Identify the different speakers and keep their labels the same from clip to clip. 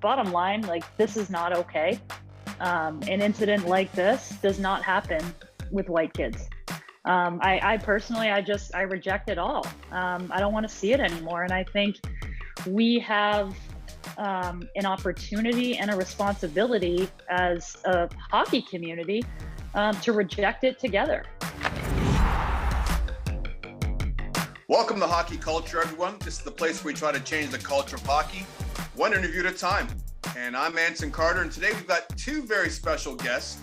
Speaker 1: bottom line, like, this is not okay. An incident like this does not happen with white kids. I personally, I reject it all. I don't want to see it anymore. And I think we have an opportunity and a responsibility as a hockey community to reject it together.
Speaker 2: Welcome to Hockey Culture, everyone. This is the place where we try to change the culture of hockey, one interview at a time. And I'm Anson Carter, and today we've got two very special guests.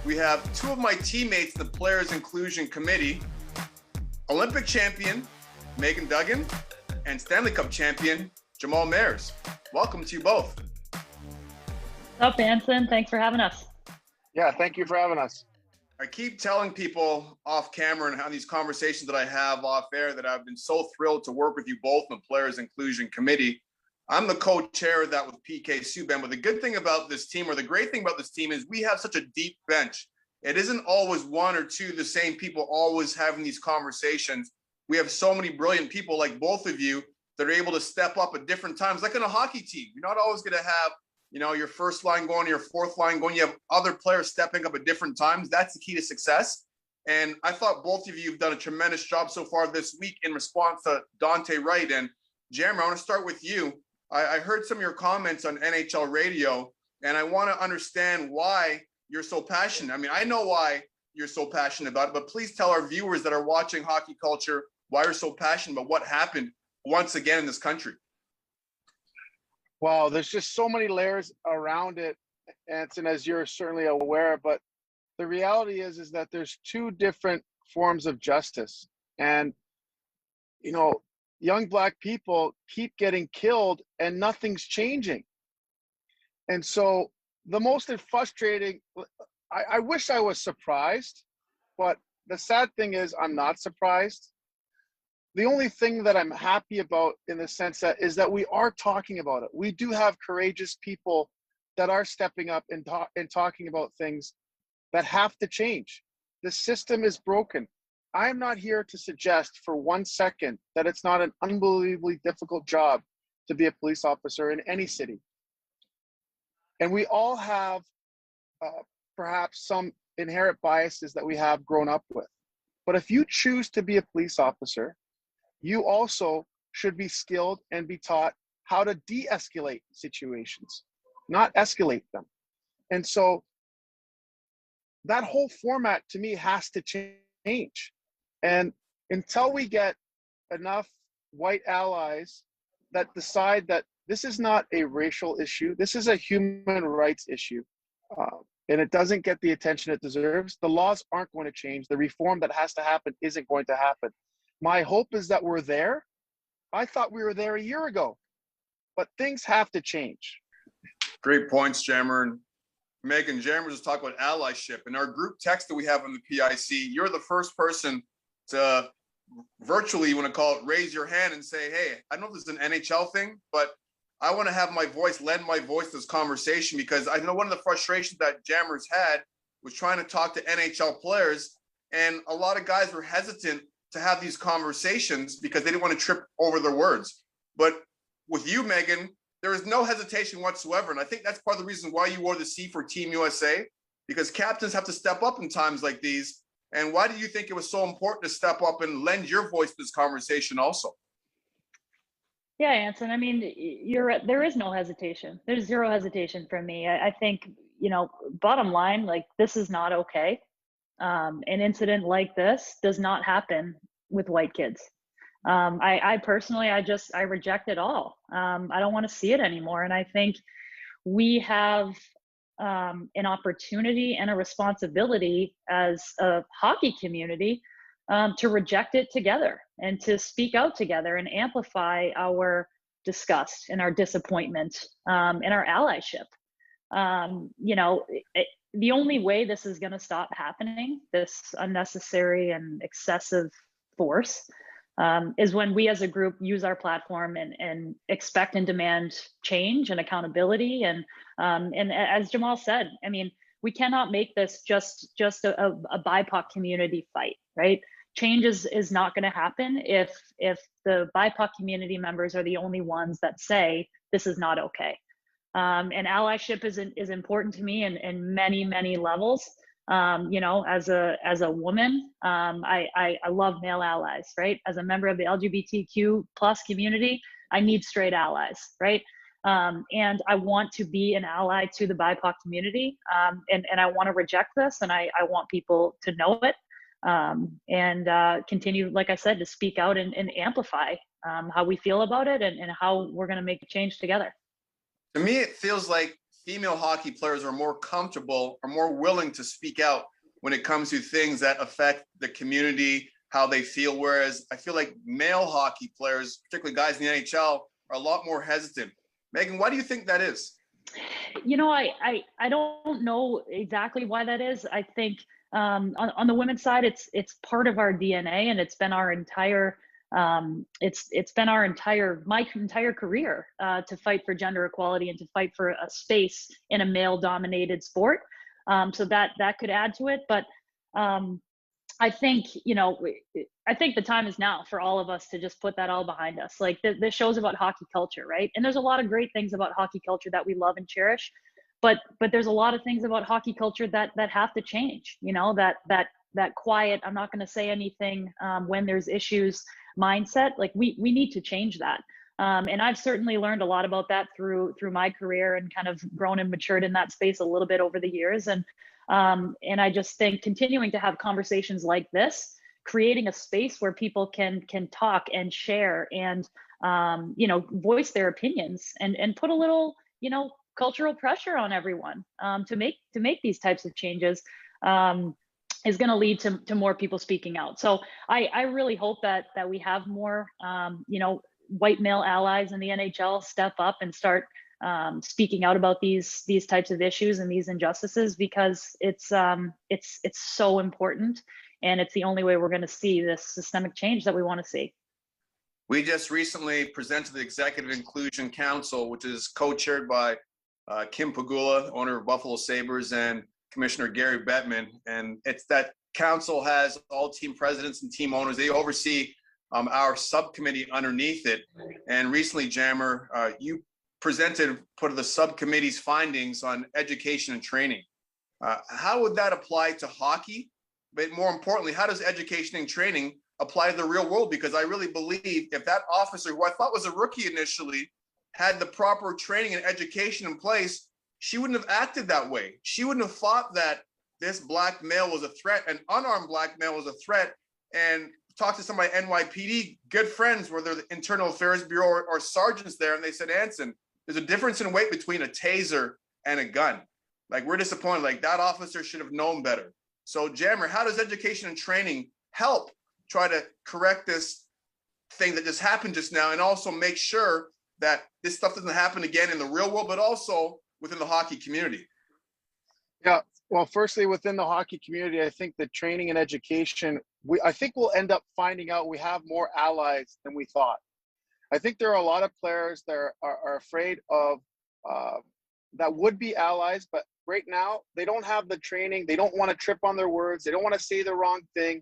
Speaker 2: We have two of my teammates in the Players Inclusion Committee, Olympic champion Meghan Duggan and Stanley Cup champion Jamal Mayers. Welcome to you both.
Speaker 1: What's up, Anson? Thanks for having us.
Speaker 3: Yeah, thank you for having us.
Speaker 2: I keep telling people off camera and how these conversations that I have off air that I've been so thrilled to work with you both in the Players Inclusion Committee. I'm the co-chair of that with PK Subban. But the good thing about this team, or the great thing about this team, is we have such a deep bench. It isn't always one or two the same people always having these conversations. We have so many brilliant people like both of you that are able to step up at different times, like in a hockey team. You're not always going to have, your first line going, your fourth line going. You have other players stepping up at different times. That's the key to success. And I thought both of you have done a tremendous job so far this week in response to Daunte Wright. And Jeremy, I want to start with you. I heard some of your comments on NHL radio, and I want to understand why you're so passionate. I mean, I know why you're so passionate about it, but please tell our viewers that are watching Hockey Culture why you're so passionate about what happened once again in this country.
Speaker 3: Well, there's just so many layers around it, Anson, as you're certainly aware. But the reality is that there's two different forms of justice. And, young Black people keep getting killed and nothing's changing. And so the most frustrating, I wish I was surprised, but the sad thing is I'm not surprised. The only thing that I'm happy about in the sense that is that we are talking about it. We do have courageous people that are stepping up and talking about things that have to change. The system is broken. I am not here to suggest for 1 second that it's not an unbelievably difficult job to be a police officer in any city. And we all have perhaps some inherent biases that we have grown up with. But if you choose to be a police officer, you also should be skilled and be taught how to de-escalate situations, not escalate them. And so that whole format to me has to change. And until we get enough white allies that decide that this is not a racial issue, this is a human rights issue, and it doesn't get the attention it deserves, the laws aren't going to change. The reform that has to happen isn't going to happen. My hope is that we're there. I thought we were there a year ago, but things have to change.
Speaker 2: Great points, Jammer. And Meghan, Jammer just talked about allyship. In our group text that we have on the PIC, you're the first person to virtually, you want to call it, raise your hand and say, hey, I know this is an NHL thing, but I want to have my voice, lend my voice to this conversation, because I know one of the frustrations that Jammer's had was trying to talk to NHL players, and a lot of guys were hesitant to have these conversations because they didn't want to trip over their words. But with you, Meghan, there is no hesitation whatsoever. And I think that's part of the reason why you wore the C for Team USA, because captains have to step up in times like these. And why do you think it was so important to step up and lend your voice to this conversation also?
Speaker 1: Yeah, Anson, I mean, you're right. There is no hesitation. There's zero hesitation from me. I think, bottom line, like, this is not okay. An incident like this does not happen with white kids. I personally, I reject it all. I don't want to see it anymore. And I think we have an opportunity and a responsibility as a hockey community to reject it together and to speak out together and amplify our disgust and our disappointment and our allyship. The only way this is going to stop happening, this unnecessary and excessive force, is when we as a group use our platform and expect and demand change and accountability. And as Jamal said, I mean, we cannot make this just a BIPOC community fight, right? Change is not going to happen if the BIPOC community members are the only ones that say this is not okay. And allyship is important to me in many, many levels. You know, as a woman, I love male allies, right? As a member of the LGBTQ plus community, I need straight allies, right? And I want to be an ally to the BIPOC community. And I want to reject this, and I want people to know it, and continue, like I said, to speak out and amplify how we feel about it, and how we're going to make a change together.
Speaker 2: To me, it feels like female hockey players are more comfortable or more willing to speak out when it comes to things that affect the community, how they feel. Whereas I feel like male hockey players, particularly guys in the NHL, are a lot more hesitant. Meghan, why do you think that is?
Speaker 1: You know, I don't know exactly why that is. I think on the women's side, it's part of our DNA, and it's been our entire it's been my entire career to fight for gender equality and to fight for a space in a male-dominated sport. So that could add to it, but I think, you know, I think the time is now for all of us to just put that all behind us. Like this show's about hockey culture, right? And there's a lot of great things about hockey culture that we love and cherish, but there's a lot of things about hockey culture that have to change. You know, that quiet, I'm not going to say anything when there's issues mindset. Like we need to change that. And I've certainly learned a lot about that through my career, and kind of grown and matured in that space a little bit over the years. And I just think continuing to have conversations like this, creating a space where people can talk and share and you know, voice their opinions, and put a little, you know, cultural pressure on everyone to make these types of changes is going to lead to more people speaking out. So I really hope that we have more you know, white male allies in the NHL step up and start speaking out about these types of issues and these injustices, because it's so important, and it's the only way we're going to see this systemic change that we want to see.
Speaker 2: We just recently presented the Executive Inclusion Council, which is co-chaired by Kim Pegula, owner of Buffalo Sabres, and Commissioner Gary Bettman. And it's that council has all team presidents and team owners. They oversee our subcommittee underneath it. And recently, Jammer, you presented part of the subcommittee's findings on education and training. How would that apply to hockey? But more importantly, how does education and training apply to the real world? Because I really believe if that officer, who I thought was a rookie initially, had the proper training and education in place, she wouldn't have acted that way. She wouldn't have thought that this black male was a threat, an unarmed black male was a threat, and talked to somebody at NYPD, good friends, whether the Internal Affairs Bureau or sergeants there, and they said, Anson, there's a difference in weight between a taser and a gun. Like, we're disappointed. Like, that officer should have known better. So, Jammer, how does education and training help try to correct this thing that just happened just now, and also make sure that this stuff doesn't happen again in the real world, but also within the hockey community?
Speaker 3: Yeah, well, firstly, within the hockey community, I think that training and education, I think we'll end up finding out we have more allies than we thought. I think there are a lot of players that are afraid of that would be allies, but right now they don't have the training. They don't want to trip on their words. They don't want to say the wrong thing.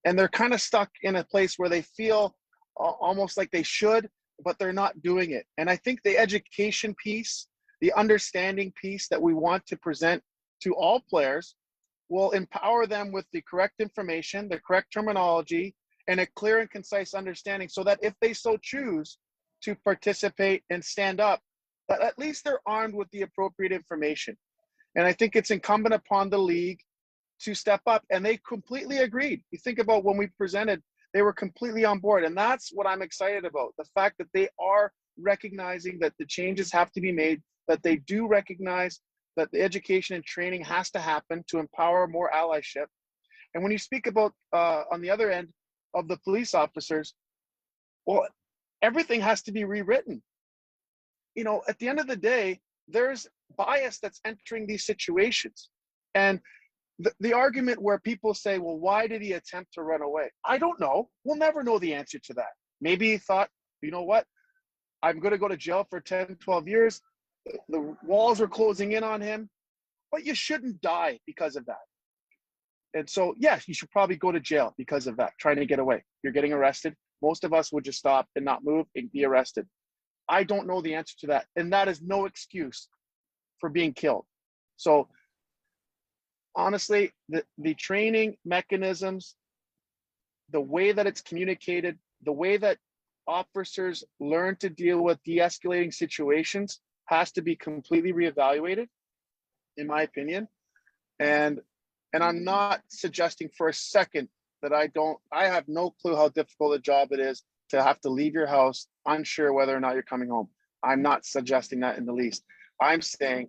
Speaker 3: And they're kind of stuck in a place where they feel almost like they should, but they're not doing it. And I think the education piece, the understanding piece that we want to present to all players will empower them with the correct information, the correct terminology, and a clear and concise understanding, so that if they so choose to participate and stand up, that at least they're armed with the appropriate information. And I think it's incumbent upon the league to step up, and they completely agreed. You think about when we presented, they were completely on board, and that's what I'm excited about, the fact that they are recognizing that the changes have to be made, that they do recognize that the education and training has to happen to empower more allyship. And when you speak about on the other end of the police officers, well, everything has to be rewritten. You know, at the end of the day, there's bias that's entering these situations. And the argument where people say, well, why did he attempt to run away? I don't know. We'll never know the answer to that. Maybe he thought, you know what? I'm going to go to jail for 10, 12 years. The walls are closing in on him, but you shouldn't die because of that. And so, yes, you should probably go to jail because of that, trying to get away. You're getting arrested. Most of us would just stop and not move and be arrested. I don't know the answer to that. And that is no excuse for being killed. So honestly, the training mechanisms, the way that it's communicated, the way that officers learn to deal with de-escalating situations has to be completely reevaluated, in my opinion. And I'm not suggesting for a second that I have no clue how difficult a job it is to have to leave your house unsure whether or not you're coming home. I'm not suggesting that in the least. I'm saying,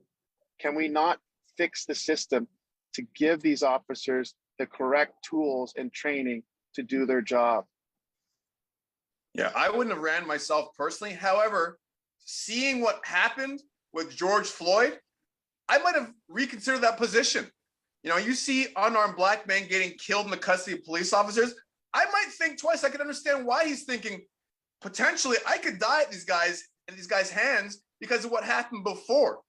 Speaker 3: can we not fix the system to give these officers the correct tools and training to do their job?
Speaker 2: Yeah, I wouldn't have ran myself personally. However, seeing what happened with George Floyd, I might have reconsidered that position. You know, you see unarmed black men getting killed in the custody of police officers. I might think twice. I could understand why he's thinking, potentially, I could die at these guys' hands because of what happened before.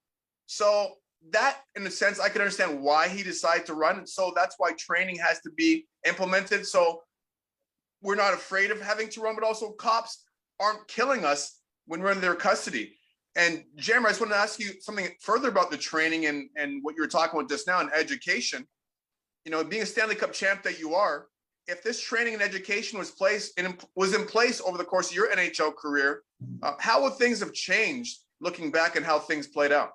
Speaker 2: So that, in a sense, I could understand why he decided to run. And so that's why training has to be implemented. So we're not afraid of having to run, but also cops aren't killing us when we're in their custody. And Jeremy, I just want to ask you something further about the training and what you were talking about just now in education. You know, being a Stanley Cup champ that you are, if this training and education was in place over the course of your NHL career, how would things have changed looking back and how things played out?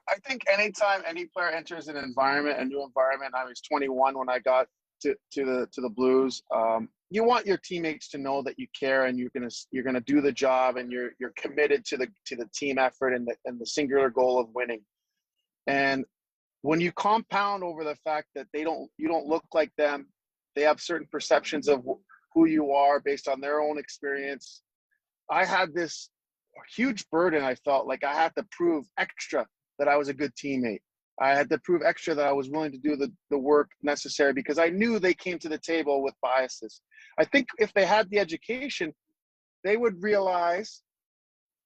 Speaker 3: I think anytime any player enters an environment, a new environment, I was 21 when I got to the Blues. You want your teammates to know that you care and you're gonna do the job and you're committed to the team effort and the singular goal of winning. And when you compound over the fact that you don't look like them, they have certain perceptions of who you are based on their own experience. I had this huge burden. I felt like I had to prove extra that I was a good teammate. I had to prove extra that I was willing to do the work necessary because I knew they came to the table with biases. I think if they had the education, they would realize,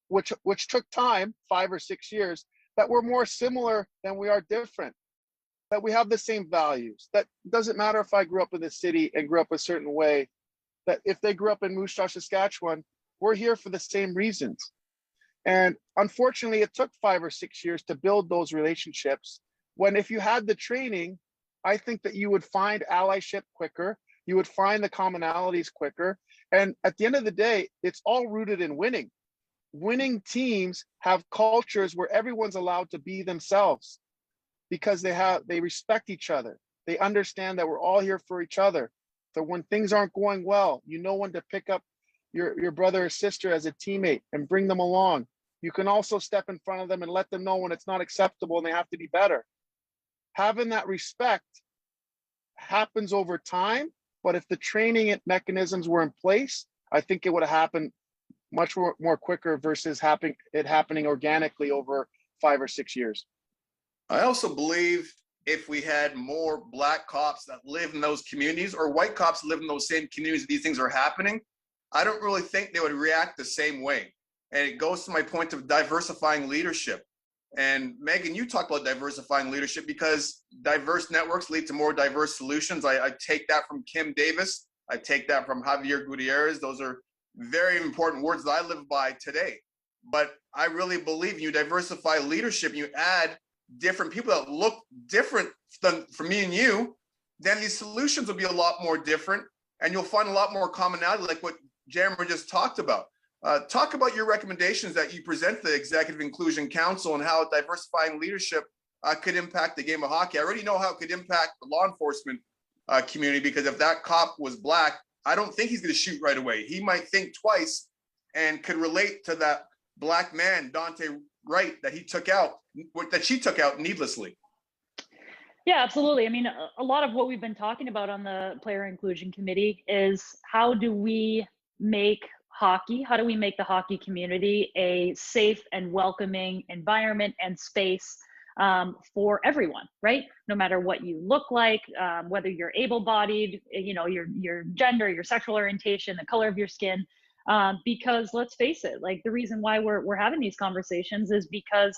Speaker 3: which took time, 5 or 6 years, that we're more similar than we are different, that we have the same values. That doesn't matter if I grew up in the city and grew up a certain way, that if they grew up in Moose Jaw, Saskatchewan, we're here for the same reasons. And unfortunately, it took 5 or 6 years to build those relationships, when if you had the training, I think that you would find allyship quicker, you would find the commonalities quicker. And at the end of the day, it's all rooted in winning. Winning teams have cultures where everyone's allowed to be themselves because they respect each other. They understand that we're all here for each other. So when things aren't going well, you know when to pick up your brother or sister as a teammate and bring them along. You can also step in front of them and let them know when it's not acceptable and they have to be better. Having that respect happens over time, but if the training mechanisms were in place, I think it would have happened much more quicker versus it happening organically over 5 or 6 years.
Speaker 2: I also believe if we had more black cops that live in those communities or white cops live in those same communities that these things are happening, I don't really think they would react the same way. And it goes to my point of diversifying leadership. And Meghan, you talk about diversifying leadership because diverse networks lead to more diverse solutions. I take that from Kim Davis. I take that from Javier Gutierrez. Those are very important words that I live by today. But I really believe you diversify leadership, you add different people that look different than from me and you, then these solutions will be a lot more different and you'll find a lot more commonality like what Jeremy just talked about. Talk about your recommendations that you present to the Executive Inclusion Council and how diversifying leadership could impact the game of hockey. I already know how it could impact the law enforcement community because if that cop was black, I don't think he's going to shoot right away. He might think twice and could relate to that black man, Daunte Wright, that she took out needlessly.
Speaker 1: Yeah, absolutely. I mean, a lot of what we've been talking about on the Player Inclusion Committee is how do we make the hockey community a safe and welcoming environment and space for everyone, right? No matter what you look like, whether you're able-bodied, you know, your gender, your sexual orientation, the color of your skin, because let's face it, like the reason why we're having these conversations is because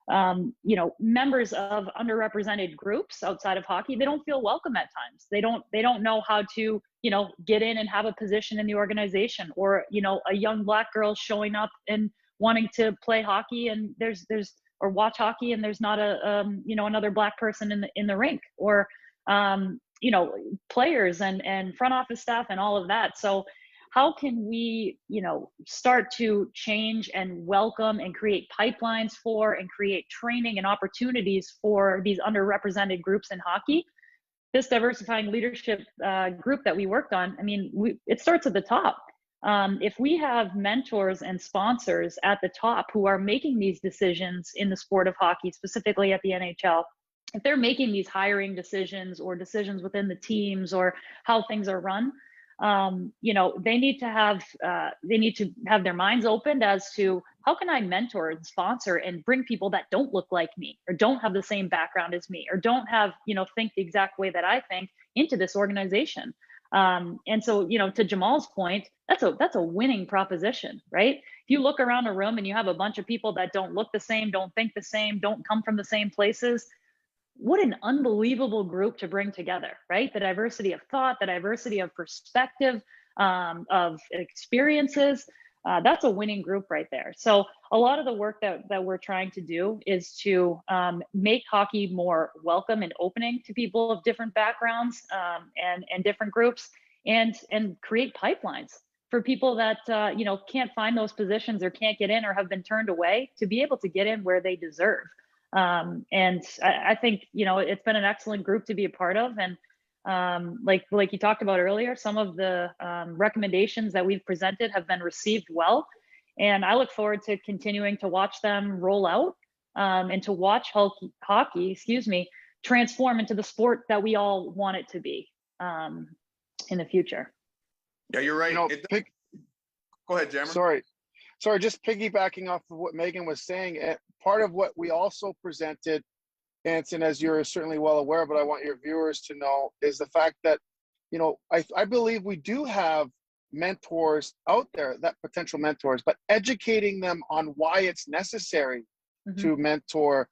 Speaker 1: members of underrepresented groups outside of hockey, they don't feel welcome at times. They don't know how to, get in and have a position in the organization, or, a young Black girl showing up and wanting to play hockey, and or watch hockey, and there's not another Black person in the rink, or, players and front office staff and all of that. So how can we, start to change and welcome and create pipelines for and create training and opportunities for these underrepresented groups in hockey? This diversifying leadership group that we worked on, it starts at the top. If we have mentors and sponsors at the top who are making these decisions in the sport of hockey, specifically at the NHL, if they're making these hiring decisions or decisions within the teams or how things are run, they need to have their minds opened as to how can I mentor and sponsor and bring people that don't look like me, or don't have the same background as me, or don't have, think the exact way that I think into this organization. And so, to Jamal's point, that's a winning proposition, right? If you look around a room and you have a bunch of people that don't look the same, don't think the same, don't come from the same places, what an unbelievable group to bring together, right? The diversity of thought, the diversity of perspective, of experiences, that's a winning group right there. So a lot of the work that we're trying to do is to make hockey more welcome and opening to people of different backgrounds and different groups, and create pipelines for people that can't find those positions or can't get in or have been turned away, to be able to get in where they deserve. And I think, it's been an excellent group to be a part of. And like you talked about earlier, some of the recommendations that we've presented have been received well. And I look forward to continuing to watch them roll out and to watch hockey, transform into the sport that we all want it to be in the future.
Speaker 2: Yeah, you're right. Go ahead, Jammer.
Speaker 3: Sorry, just piggybacking off of what Meghan was saying, part of what we also presented, Anson, as you're certainly well aware, but I want your viewers to know, is the fact that, I believe we do have mentors out there, that potential mentors, but educating them on why it's necessary to mentor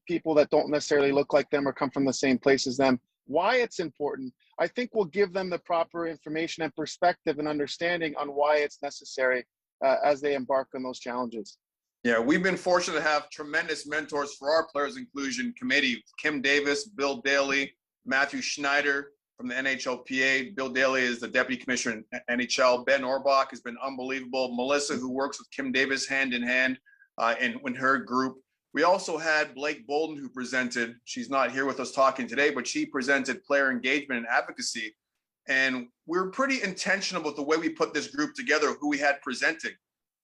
Speaker 3: people that don't necessarily look like them or come from the same place as them, why it's important, I think will give them the proper information and perspective and understanding on why it's necessary as they embark on those challenges.
Speaker 2: Yeah, we've been fortunate to have tremendous mentors for our Players Inclusion Committee: Kim Davis, Bill Daly, Matthew Schneider from the NHLPA. Bill Daly is the Deputy Commissioner in NHL. Ben Orbach has been unbelievable. Melissa, who works with Kim Davis hand in hand in her group. We also had Blake Bolden, who presented. She's not here with us talking today, but she presented player engagement and advocacy. And we're pretty intentional with the way we put this group together, who we had presenting.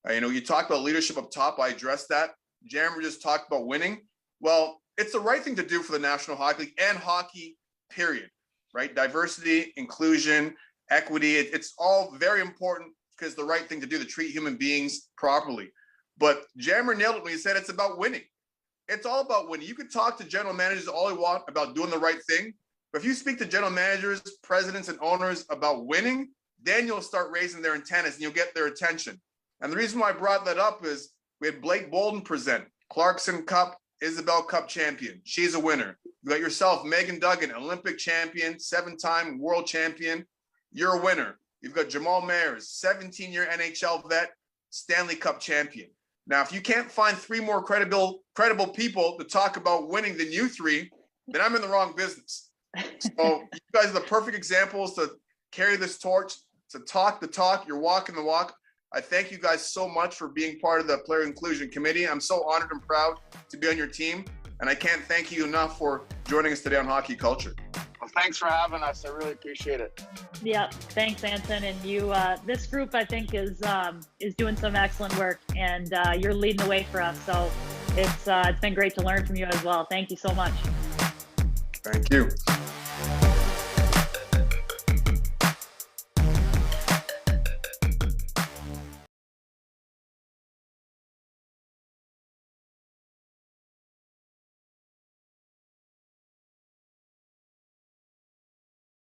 Speaker 2: You talked about leadership up top. I addressed that. Jammer just talked about winning. Well, it's the right thing to do for the National Hockey League and hockey, period, right? Diversity, inclusion, equity, it's all very important, because the right thing to do to treat human beings properly. But Jammer nailed it when he said it's about winning. It's all about winning. You can talk to general managers all you want about doing the right thing, but if you speak to general managers, presidents, and owners about winning, then you'll start raising their antennas and you'll get their attention. And the reason why I brought that up is we had Blake Bolden present, Clarkson Cup, Isabel Cup champion. She's a winner. You got yourself, Meghan Duggan, Olympic champion, 7-time world champion. You're a winner. You've got Jamal Mayers, 17-year NHL vet, Stanley Cup champion. Now, if you can't find 3 more credible people to talk about winning than you 3, then I'm in the wrong business. So you guys are the perfect examples to carry this torch, to talk the talk. You're walking the walk. I thank you guys so much for being part of the Player Inclusion Committee. I'm so honored and proud to be on your team. And I can't thank you enough for joining us today on Hockey Culture.
Speaker 3: Well, thanks for having us. I really appreciate it.
Speaker 1: Yeah, thanks, Anson. And you, this group, I think, is doing some excellent work, and you're leading the way for us. So it's been great to learn from you as well. Thank you so much.
Speaker 2: Thank you.